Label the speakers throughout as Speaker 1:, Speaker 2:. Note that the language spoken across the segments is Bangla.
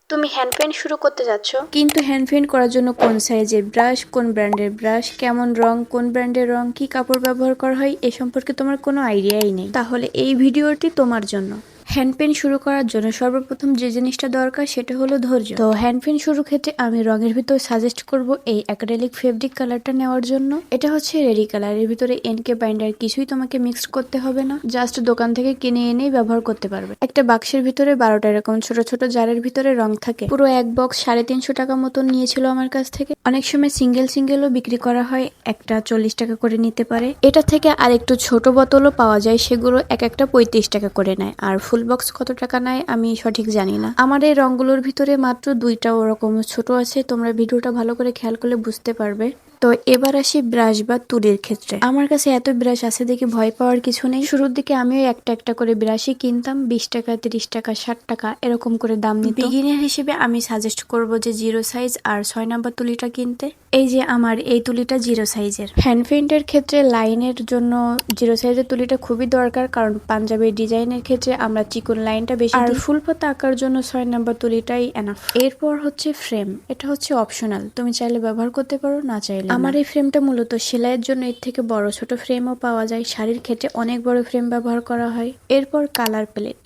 Speaker 1: তুমি হ্যান্ড পেইন্ট শুরু করতে যাচ্ছ, কিন্তু হ্যান্ড পেইন্ট করার জন্য কোন সাইজের ব্রাশ, কোন ব্র্যান্ডের ব্রাশ, কেমন রং, কোন ব্র্যান্ডের রং, কি কাপড় ব্যবহার করা হয় এ সম্পর্কে তোমার কোনো আইডিয়াই নেই, তাহলে এই ভিডিওটি তোমার জন্য। হ্যান্ড পেইন্ট শুরু করার জন্য সর্বপ্রথম যে জিনিসটা দরকার সেটা হলো ধৈর্য। তো হ্যান্ড পেইন্ট শুরুর ক্ষেত্রে আমি রঙের ভিতর সাজেস্ট করব এই অ্যাক্রিলিক ফেব্রিক কালারটা নেওয়ার জন্য। এটা হচ্ছে রেডি কালার, এর ভিতরে এনকে বাইন্ডার কিছুই তোমাকে মিক্স করতে হবে না, জাস্ট দোকান থেকে কিনে এনেই ব্যবহার করতে পারবে। একটা বাক্সের ভিতরে 12টা এরকম ছোট ছোট জারের ভিতরে রং থাকে। পুরো এক বক্স 350 টাকা মতন নিয়েছিল আমার কাছ থেকে। অনেক সময় সিঙ্গেল সিঙ্গেলও বিক্রি করা হয়, একটা 40 টাকা করে নিতে পারে। এটা থেকে আর একটু ছোট বোতলও পাওয়া যায়, সেগুলো এক একটা 35 টাকা করে নেয়। আর ফুল বক্স কত টাকা নেয় আমি সঠিক জানি না। আমার এই রংগুলোর ভিতরে মাত্র 2টা ওরকম ছোট আছে, তোমরা ভিডিওটা ভালো করে খেয়াল করলে বুঝতে পারবে। তো এবার আসি ব্রাশ বা তুলির ক্ষেত্রে। আমার কাছে এত ব্রাশ আছে দেখে ভয় পাওয়ার কিছু নেই। শুরুর দিকে আমিও একটা একটা করে ব্রাশই কিনতাম, 20 টাকা, 30 টাকা, 60 টাকা এরকম করে দাম নিত। বিগিনার হিসেবে আমি সাজেস্ট করব যে 0 সাইজ আর 6 নাম্বার তুলিটা কিনতে। এই যে আমার এই তুলিটা 0 সাইজের। হ্যান্ড পেইন্টের ক্ষেত্রে লাইনের জন্য 0 সাইজের তুলিটা খুবই দরকার, কারণ পাঞ্জাবের ডিজাইনের ক্ষেত্রে আমরা চিকন লাইনটা বেশি আর ফুল পাতা আঁকার জন্য 6 নাম্বার তুলিটাই এনাফ। এরপর হচ্ছে ফ্রেম, এটা হচ্ছে অপশনাল, তুমি চাইলে ব্যবহার করতে পারো, না চাইলে আমার এই ফ্রেমটা মূলত সেলাইয়ের জন্য, এর থেকে বড় ছোট ফ্রেমও পাওয়া যায়, শাড়ির ক্ষেত্রে অনেক বড় ফ্রেম ব্যবহার করা হয়। এরপর কালার প্লেট,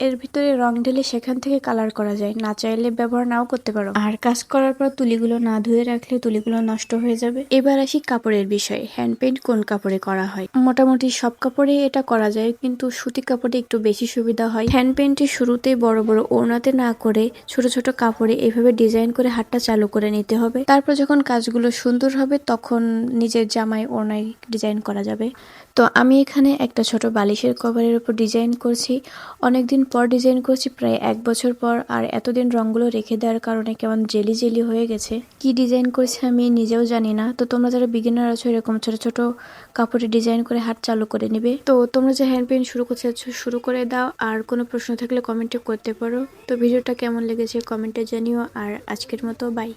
Speaker 1: এর ভিতরে রং ঢেলে সেখান থেকে কালার করা যায়, না চাইলে ব্যবহার নাও করতে পারো। আর কাজ করার পর তুলিগুলো না ধুয়ে রাখলে তুলিগুলো নষ্ট হয়ে যাবে। এবার আসি কাপড়ের বিষয়ে, হ্যান্ড পেইন্ট কোন কাপড়ে করা হয়। মোটামুটি সব কাপড়ে এটা করা যায়, কিন্তু সুতি কাপড়ে একটু বেশি সুবিধা হয়। হ্যান্ড পেইন্টের শুরুতে বড় বড় ওড়নাতে না করে ছোট ছোট কাপড়ে এভাবে ডিজাইন করে হাতটা চালু করে নিতে হবে। তারপর যখন কাজগুলো সুন্দর হবে তখন নিজের জামায় ওড়নায় ডিজাইন করা যাবে। তো আমি এখানে একটা ছোট বালিশের কভারের উপর ডিজাইন করছি, অনেকদিন পর ডিজাইন করছি, প্রায় 1 বছর পর। আর এতদিন রংগুলো রেখে দেওয়ার কারণে কেমন জেলি জেলি হয়ে গেছে, কি ডিজাইন করছি আমি নিজেও জানি না। তো তোমরা যারা বিগিনার আছো এরকম ছোট ছোট কাপড়ে ডিজাইন করে হাত চালু করে নিবে। তো তোমরা যে হ্যান্ড পেইন্ট শুরু করতে চাচ্ছ শুরু করে দাও, আর কোনো প্রশ্ন থাকলে কমেন্টে করতে পারো। তো ভিডিওটা কেমন লেগেছে কমেন্টে জানিও, আর আজকের মতো বাই।